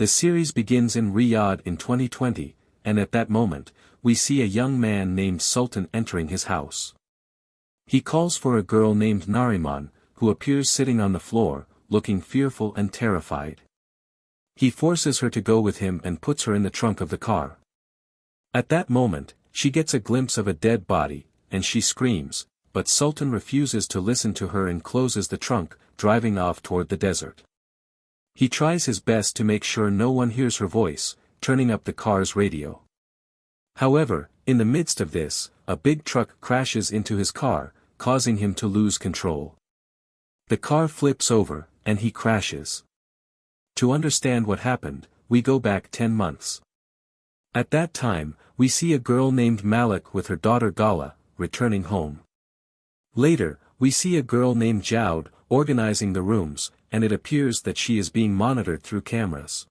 The series begins in Riyadh in 2020, and at that moment, we see a young man named Sultan entering his house. He calls for a girl named Nariman, who appears sitting on the floor, looking fearful and terrified. He forces her to go with him and puts her in the trunk of the car. At that moment, she gets a glimpse of a dead body, and she screams, but Sultan refuses to listen to her and closes the trunk, driving off toward the desert. He tries his best to make sure no one hears her voice, turning up the car's radio. However, in the midst of this, a big truck crashes into his car, causing him to lose control. The car flips over, and he crashes. To understand what happened, we go back 10 months. At that time, we see a girl named Malik with her daughter Gala, returning home. Later, we see a girl named Joud, organizing the rooms, and it appears that she is being monitored through cameras.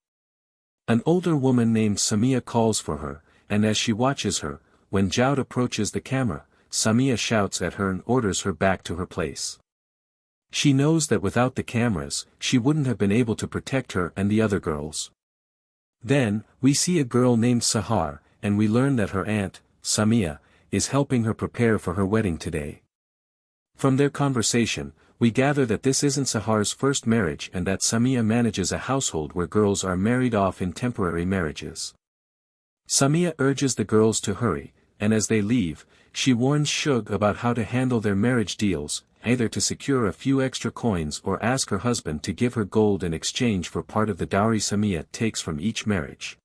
An older woman named Samia calls for her, and as she watches her, when Joud approaches the camera, Samia shouts at her and orders her back to her place. She knows that without the cameras, she wouldn't have been able to protect her and the other girls. Then, we see a girl named Sahar, and we learn that her aunt, Samia, is helping her prepare for her wedding today. From their conversation, we gather that this isn't Sahar's first marriage and that Samia manages a household where girls are married off in temporary marriages. Samia urges the girls to hurry, and as they leave, she warns Shug about how to handle their marriage deals, either to secure a few extra coins or ask her husband to give her gold in exchange for part of the dowry Samia takes from each marriage.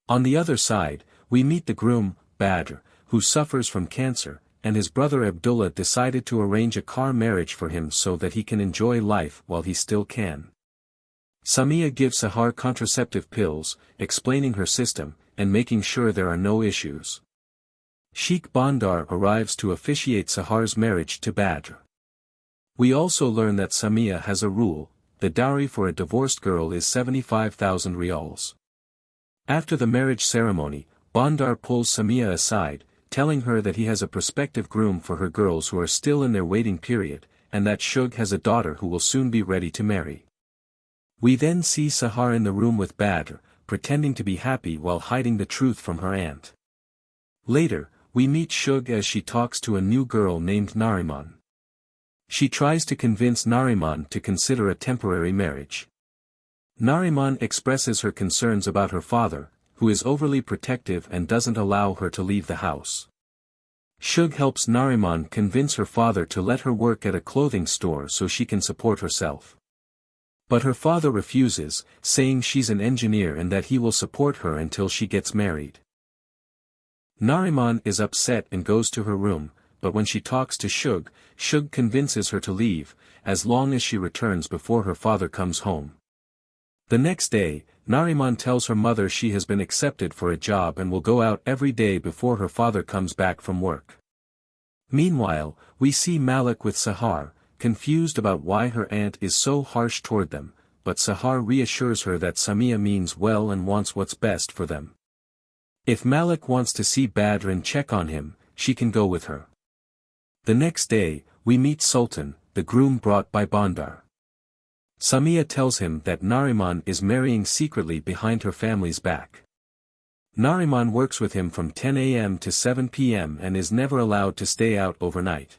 On the other side, we meet the groom, Badr, who suffers from cancer, and his brother Abdullah decided to arrange a car marriage for him so that he can enjoy life while he still can. Samia gives Sahar contraceptive pills, explaining her system, and making sure there are no issues. Sheikh Bandar arrives to officiate Sahar's marriage to Badr. We also learn that Samia has a rule: the dowry for a divorced girl is 75,000 riyals. After the marriage ceremony, Bandar pulls Samia aside, telling her that he has a prospective groom for her girls who are still in their waiting period, and that Shug has a daughter who will soon be ready to marry. We then see Sahar in the room with Badr, pretending to be happy while hiding the truth from her aunt. Later, we meet Shug as she talks to a new girl named Nariman. She tries to convince Nariman to consider a temporary marriage. Nariman expresses her concerns about her father, who is overly protective and doesn't allow her to leave the house. Shug helps Nariman convince her father to let her work at a clothing store so she can support herself. But her father refuses, saying she's an engineer and that he will support her until she gets married. Nariman is upset and goes to her room, but when she talks to Shug, Shug convinces her to leave, as long as she returns before her father comes home. The next day, Nariman tells her mother she has been accepted for a job and will go out every day before her father comes back from work. Meanwhile, we see Malik with Sahar, confused about why her aunt is so harsh toward them, but Sahar reassures her that Samia means well and wants what's best for them. If Malik wants to see Badr and check on him, she can go with her. The next day, we meet Sultan, the groom brought by Bandar. Samia tells him that Nariman is marrying secretly behind her family's back. Nariman works with him from 10 a.m. to 7 p.m. and is never allowed to stay out overnight.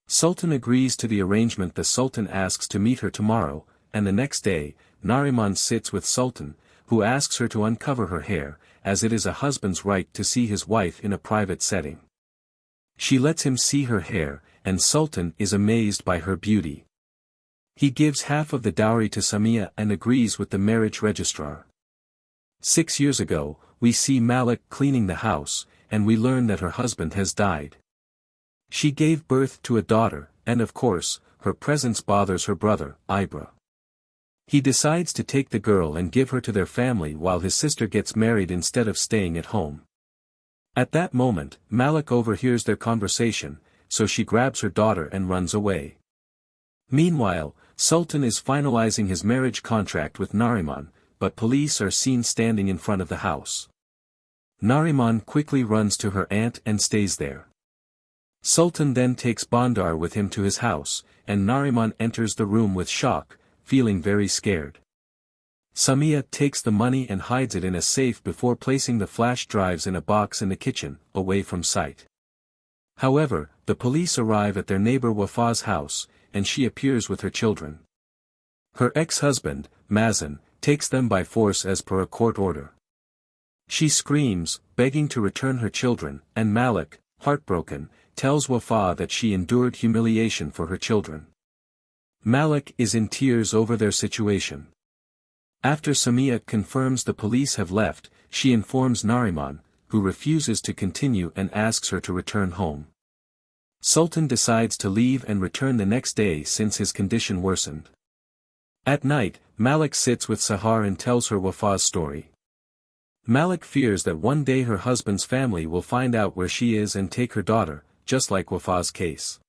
Sultan agrees to the arrangement. The Sultan asks to meet her tomorrow, and the next day, Nariman sits with Sultan, who asks her to uncover her hair, as it is a husband's right to see his wife in a private setting. She lets him see her hair, and Sultan is amazed by her beauty. He gives half of the dowry to Samia and agrees with the marriage registrar. 6 years ago, we see Malik cleaning the house, and we learn that her husband has died. She gave birth to a daughter, and of course, her presence bothers her brother, Ibra. He decides to take the girl and give her to their family while his sister gets married instead of staying at home. At that moment, Malik overhears their conversation, so she grabs her daughter and runs away. Meanwhile, Sultan is finalizing his marriage contract with Nariman, but police are seen standing in front of the house. Nariman quickly runs to her aunt and stays there. Sultan then takes Bandar with him to his house, and Nariman enters the room with shock, feeling very scared. Samia takes the money and hides it in a safe before placing the flash drives in a box in the kitchen, away from sight. However, the police arrive at their neighbor Wafa's house, and she appears with her children. Her ex-husband, Mazen, takes them by force as per a court order. She screams, begging to return her children, and Malik, heartbroken, tells Wafa that she endured humiliation for her children. Malik is in tears over their situation. After Samia confirms the police have left, she informs Nariman, who refuses to continue and asks her to return home. Sultan decides to leave and return the next day since his condition worsened. At night, Malik sits with Sahar and tells her Wafa's story. Malik fears that one day her husband's family will find out where she is and take her daughter, just like Wafa's case.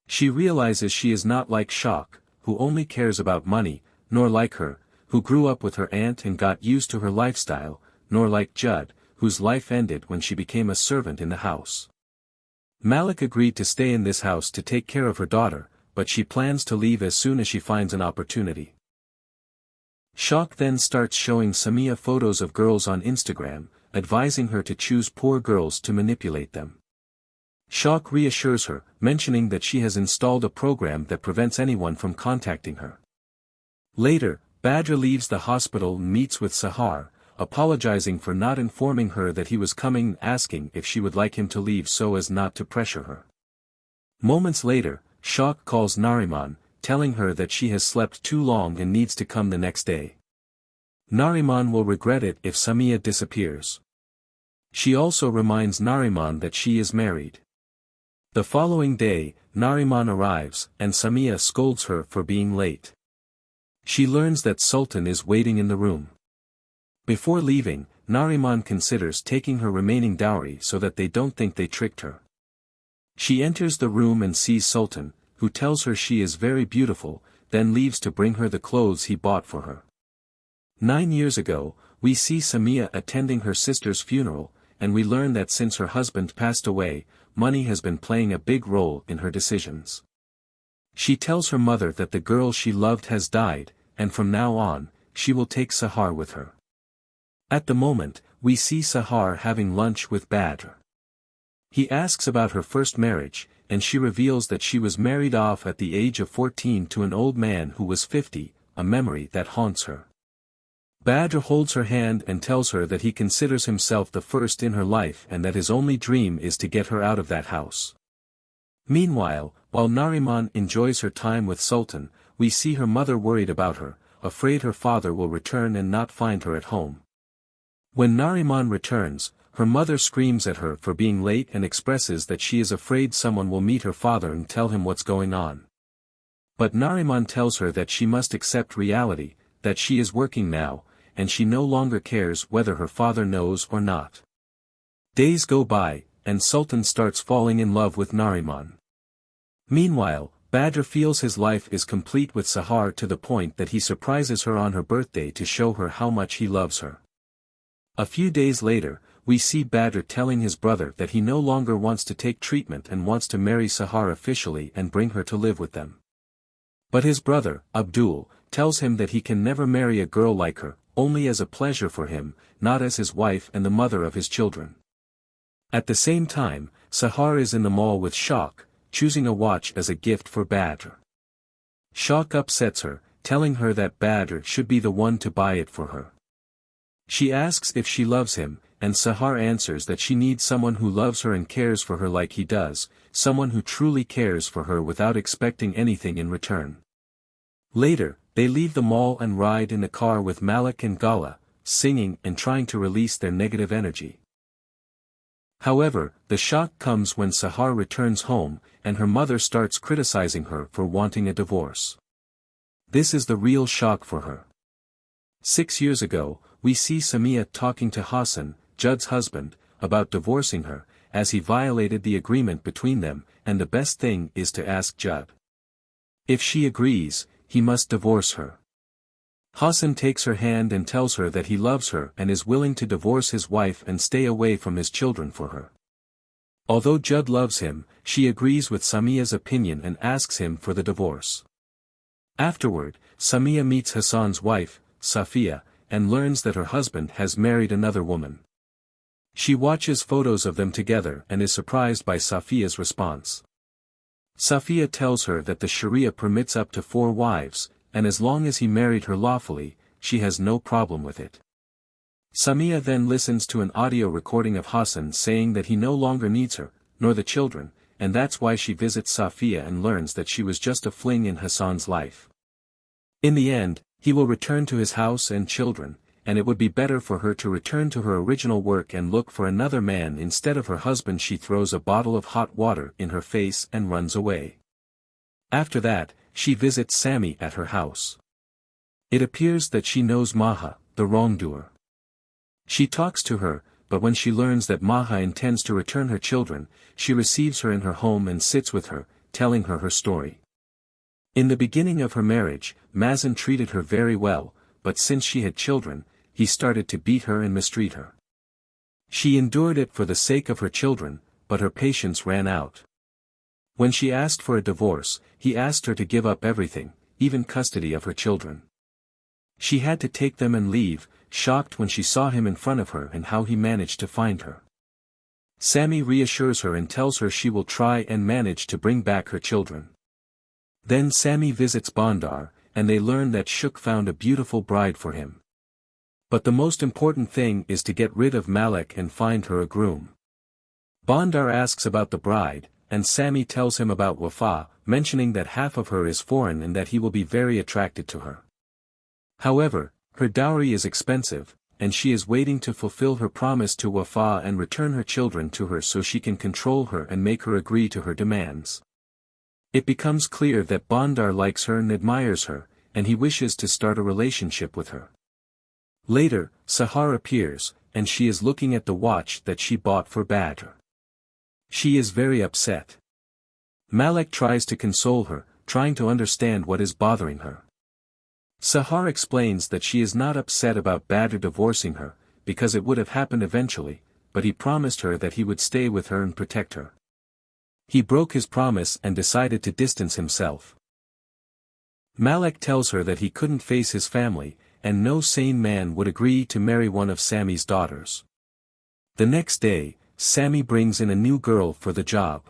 She realizes she is not like Shak, who only cares about money, nor like her, who grew up with her aunt and got used to her lifestyle, nor like Judd, whose life ended when she became a servant in the house. Malik agreed to stay in this house to take care of her daughter, but she plans to leave as soon as she finds an opportunity. Shak then starts showing Samia photos of girls on Instagram, advising her to choose poor girls to manipulate them. Shak reassures her, mentioning that she has installed a program that prevents anyone from contacting her. Later, Badr leaves the hospital and meets with Sahar, apologizing for not informing her that he was coming and asking if she would like him to leave so as not to pressure her. Moments later, Shak calls Nariman, telling her that she has slept too long and needs to come the next day. Nariman will regret it if Samia disappears. She also reminds Nariman that she is married. The following day, Nariman arrives, and Samia scolds her for being late. She learns that Sultan is waiting in the room. Before leaving, Nariman considers taking her remaining dowry so that they don't think they tricked her. She enters the room and sees Sultan, who tells her she is very beautiful, then leaves to bring her the clothes he bought for her. 9 years ago, we see Samia attending her sister's funeral, and we learn that since her husband passed away, money has been playing a big role in her decisions. She tells her mother that the girl she loved has died, and from now on, she will take Sahar with her. At the moment, we see Sahar having lunch with Badr. He asks about her first marriage, and she reveals that she was married off at the age of 14 to an old man who was 50, a memory that haunts her. Badr holds her hand and tells her that he considers himself the first in her life and that his only dream is to get her out of that house. Meanwhile, while Nariman enjoys her time with Sultan, we see her mother worried about her, afraid her father will return and not find her at home. When Nariman returns, her mother screams at her for being late and expresses that she is afraid someone will meet her father and tell him what's going on. But Nariman tells her that she must accept reality, that she is working now, and she no longer cares whether her father knows or not. Days go by, and Sultan starts falling in love with Nariman. Meanwhile, Badr feels his life is complete with Sahar to the point that he surprises her on her birthday to show her how much he loves her. A few days later, we see Badr telling his brother that he no longer wants to take treatment and wants to marry Sahar officially and bring her to live with them. But his brother, Abdul, tells him that he can never marry a girl like her, only as a pleasure for him, not as his wife and the mother of his children. At the same time, Sahar is in the mall with Shak, choosing a watch as a gift for Badr. Shak upsets her, telling her that Badr should be the one to buy it for her. She asks if she loves him, and Sahar answers that she needs someone who loves her and cares for her like he does, someone who truly cares for her without expecting anything in return. Later, they leave the mall and ride in the car with Malik and Gala, singing and trying to release their negative energy. However, the shock comes when Sahar returns home, and her mother starts criticizing her for wanting a divorce. This is the real shock for her. 6 years ago, we see Samia talking to Hassan, Judd's husband, about divorcing her, as he violated the agreement between them, and the best thing is to ask Judd. If she agrees, he must divorce her. Hassan takes her hand and tells her that he loves her and is willing to divorce his wife and stay away from his children for her. Although Judd loves him, she agrees with Samia's opinion and asks him for the divorce. Afterward, Samia meets Hassan's wife, Safia, and learns that her husband has married another woman. She watches photos of them together and is surprised by Safia's response. Safia tells her that the Sharia permits up to 4 wives, and as long as he married her lawfully, she has no problem with it. Samia then listens to an audio recording of Hassan saying that he no longer needs her, nor the children, and that's why she visits Safia and learns that she was just a fling in Hassan's life. In the end, he will return to his house and children, and it would be better for her to return to her original work and look for another man instead of her husband. She throws a bottle of hot water in her face and runs away. After that, she visits Sami at her house. It appears that she knows Maha, the wrongdoer. She talks to her, but when she learns that Maha intends to return her children, she receives her in her home and sits with her, telling her her story. In the beginning of her marriage, Mazen treated her very well, but since she had children, he started to beat her and mistreat her. She endured it for the sake of her children, but her patience ran out. When she asked for a divorce, he asked her to give up everything, even custody of her children. She had to take them and leave, shocked when she saw him in front of her and how he managed to find her. Sami reassures her and tells her she will try and manage to bring back her children. Then Sami visits Bandar, and they learn that Shuk found a beautiful bride for him. But the most important thing is to get rid of Malek and find her a groom. Bandar asks about the bride, and Sami tells him about Wafa, mentioning that half of her is foreign and that he will be very attracted to her. However, her dowry is expensive, and she is waiting to fulfill her promise to Wafa and return her children to her so she can control her and make her agree to her demands. It becomes clear that Bandar likes her and admires her, and he wishes to start a relationship with her. Later, Sahar appears, and she is looking at the watch that she bought for Badr. She is very upset. Malek tries to console her, trying to understand what is bothering her. Sahar explains that she is not upset about Badr divorcing her, because it would have happened eventually, but he promised her that he would stay with her and protect her. He broke his promise and decided to distance himself. Malek tells her that he couldn't face his family, and no sane man would agree to marry one of Sami's daughters. The next day, Sami brings in a new girl for the job.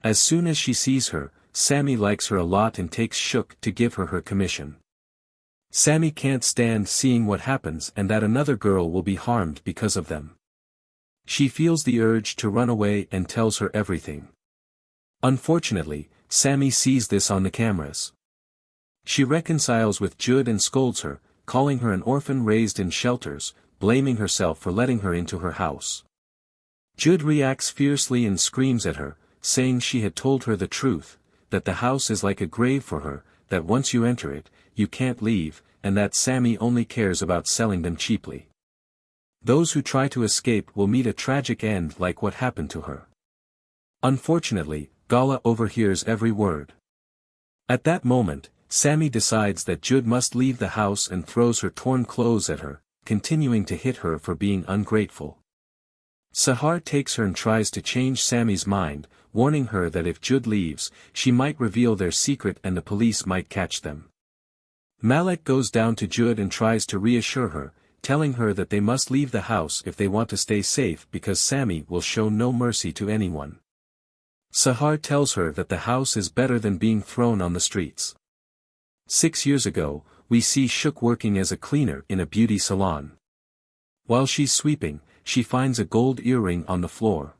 As soon as she sees her, Sami likes her a lot and takes Shuk to give her her commission. Sami can't stand seeing what happens and that another girl will be harmed because of them. She feels the urge to run away and tells her everything. Unfortunately, Sami sees this on the cameras. She reconciles with Jude and scolds her, calling her an orphan raised in shelters, blaming herself for letting her into her house. Jude reacts fiercely and screams at her, saying she had told her the truth, that the house is like a grave for her, that once you enter it, you can't leave, and that Sami only cares about selling them cheaply. Those who try to escape will meet a tragic end like what happened to her. Unfortunately, Gala overhears every word. At that moment, Sami decides that Jude must leave the house and throws her torn clothes at her, continuing to hit her for being ungrateful. Sahar takes her and tries to change Sami's mind, warning her that if Jude leaves, she might reveal their secret and the police might catch them. Malek goes down to Jude and tries to reassure her, telling her that they must leave the house if they want to stay safe because Sami will show no mercy to anyone. Sahar tells her that the house is better than being thrown on the streets. 6 years ago, we see Shuk working as a cleaner in a beauty salon. While she's sweeping, she finds a gold earring on the floor.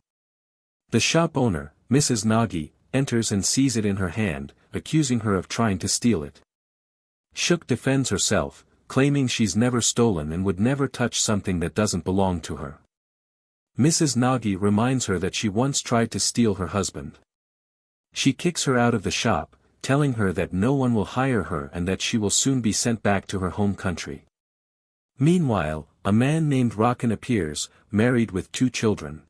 The shop owner, Mrs. Nagy, enters and sees it in her hand, accusing her of trying to steal it. Shuk defends herself, claiming she's never stolen and would never touch something that doesn't belong to her. Mrs. Nagy reminds her that she once tried to steal her husband. She kicks her out of the shop, telling her that no one will hire her and that she will soon be sent back to her home country. Meanwhile, a man named Rakan appears, married with 2 children.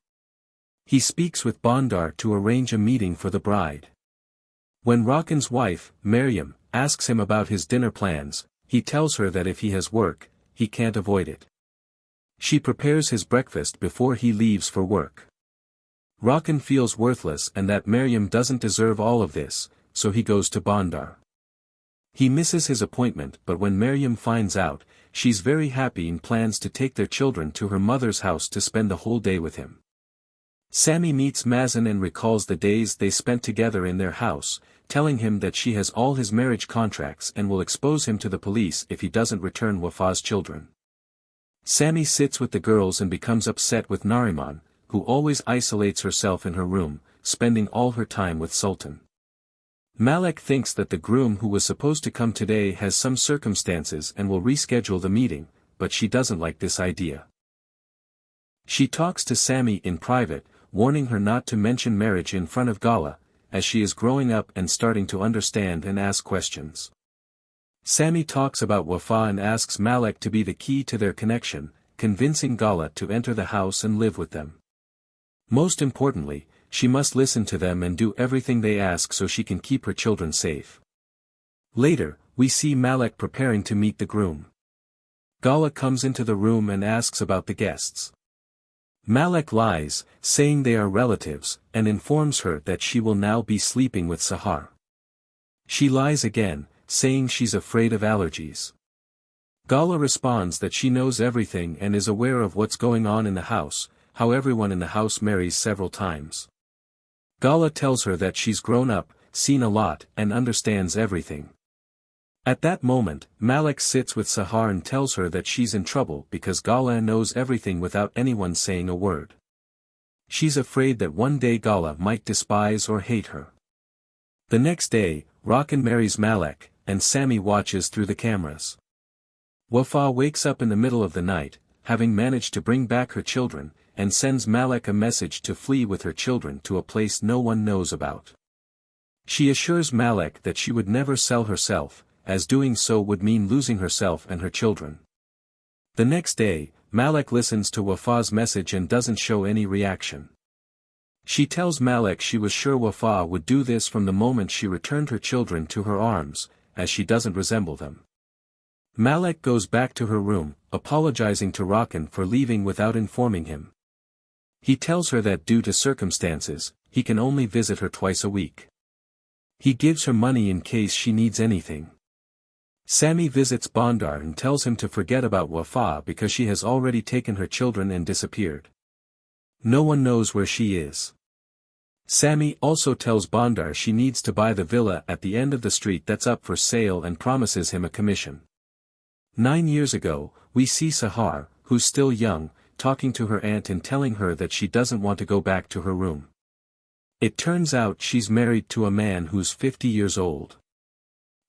He speaks with Bandar to arrange a meeting for the bride. When Rakan's wife, Maryam, asks him about his dinner plans, he tells her that if he has work, he can't avoid it. She prepares his breakfast before he leaves for work. Rakan feels worthless and that Maryam doesn't deserve all of this, so he goes to Bandar. He misses his appointment, but when Maryam finds out, she's very happy and plans to take their children to her mother's house to spend the whole day with him. Sammy meets Mazen and recalls the days they spent together in their house, telling him that she has all his marriage contracts and will expose him to the police if he doesn't return Wafa's children. Sammy sits with the girls and becomes upset with Nariman, who always isolates herself in her room, spending all her time with Sultan. Malek thinks that the groom who was supposed to come today has some circumstances and will reschedule the meeting, but she doesn't like this idea. She talks to Sammy in private, warning her not to mention marriage in front of Gala, as she is growing up and starting to understand and ask questions. Sammy talks about Wafa and asks Malek to be the key to their connection, convincing Gala to enter the house and live with them. Most importantly, she must listen to them and do everything they ask so she can keep her children safe. Later, we see Malek preparing to meet the groom. Gala comes into the room and asks about the guests. Malek lies, saying they are relatives, and informs her that she will now be sleeping with Sahar. She lies again, saying she's afraid of allergies. Gala responds that she knows everything and is aware of what's going on in the house, how everyone in the house marries several times. Gala tells her that she's grown up, seen a lot, and understands everything. At that moment, Malek sits with Sahar and tells her that she's in trouble because Gala knows everything without anyone saying a word. She's afraid that one day Gala might despise or hate her. The next day, Rakan marries Malek, and Sammy watches through the cameras. Wafa wakes up in the middle of the night, having managed to bring back her children, and sends Malek a message to flee with her children to a place no one knows about. She assures Malek that she would never sell herself, as doing so would mean losing herself and her children. The next day, Malek listens to Wafa's message and doesn't show any reaction. She tells Malek she was sure Wafa would do this from the moment she returned her children to her arms, as she doesn't resemble them. Malek goes back to her room, apologizing to Rakan for leaving without informing him. He tells her that due to circumstances, he can only visit her twice a week. He gives her money in case she needs anything. Sammy visits Bandar and tells him to forget about Wafa because she has already taken her children and disappeared. No one knows where she is. Sammy also tells Bandar she needs to buy the villa at the end of the street that's up for sale and promises him a commission. 9 years ago, we see Sahar, who's still young, talking to her aunt and telling her that she doesn't want to go back to her room. It turns out she's married to a man who's 50 years old.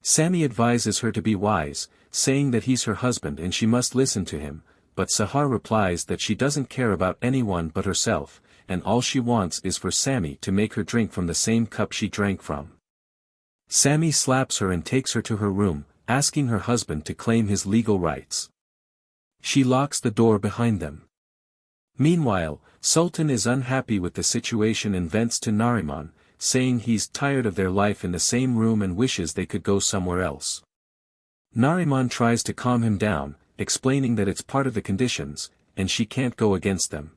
Sammy advises her to be wise, saying that he's her husband and she must listen to him, but Sahar replies that she doesn't care about anyone but herself, and all she wants is for Sammy to make her drink from the same cup she drank from. Sammy slaps her and takes her to her room, asking her husband to claim his legal rights. She locks the door behind them. Meanwhile, Sultan is unhappy with the situation and vents to Nariman, saying he's tired of their life in the same room and wishes they could go somewhere else. Nariman tries to calm him down, explaining that it's part of the conditions, and she can't go against them.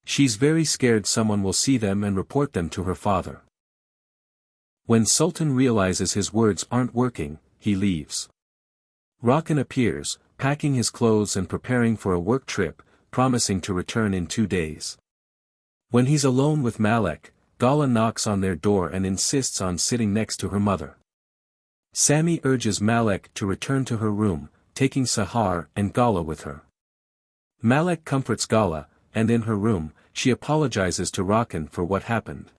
She's very scared someone will see them and report them to her father. When Sultan realizes his words aren't working, he leaves. Rakan appears, packing his clothes and preparing for a work trip, promising to return in 2 days. When he's alone with Malek, Gala knocks on their door and insists on sitting next to her mother. Sammy urges Malek to return to her room, taking Sahar and Gala with her. Malek comforts Gala, and in her room, she apologizes to Rakan for what happened.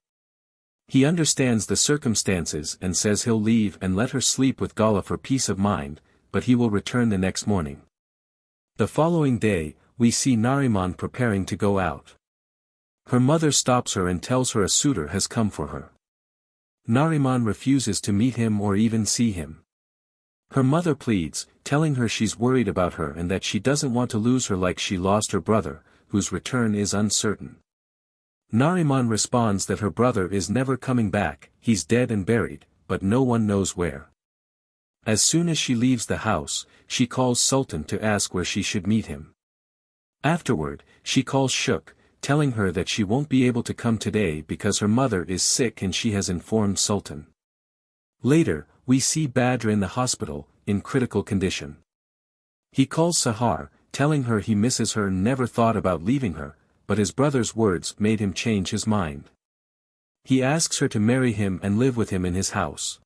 He understands the circumstances and says he'll leave and let her sleep with Gala for peace of mind, but he will return the next morning. The following day, we see Nariman preparing to go out. Her mother stops her and tells her a suitor has come for her. Nariman refuses to meet him or even see him. Her mother pleads, telling her she's worried about her and that she doesn't want to lose her like she lost her brother, whose return is uncertain. Nariman responds that her brother is never coming back, he's dead and buried, but no one knows where. As soon as she leaves the house, she calls Sultan to ask where she should meet him. Afterward, she calls Shuk, telling her that she won't be able to come today because her mother is sick and she has informed Sultan. Later, we see Badr in the hospital, in critical condition. He calls Sahar, telling her he misses her and never thought about leaving her, but his brother's words made him change his mind. He asks her to marry him and live with him in his house.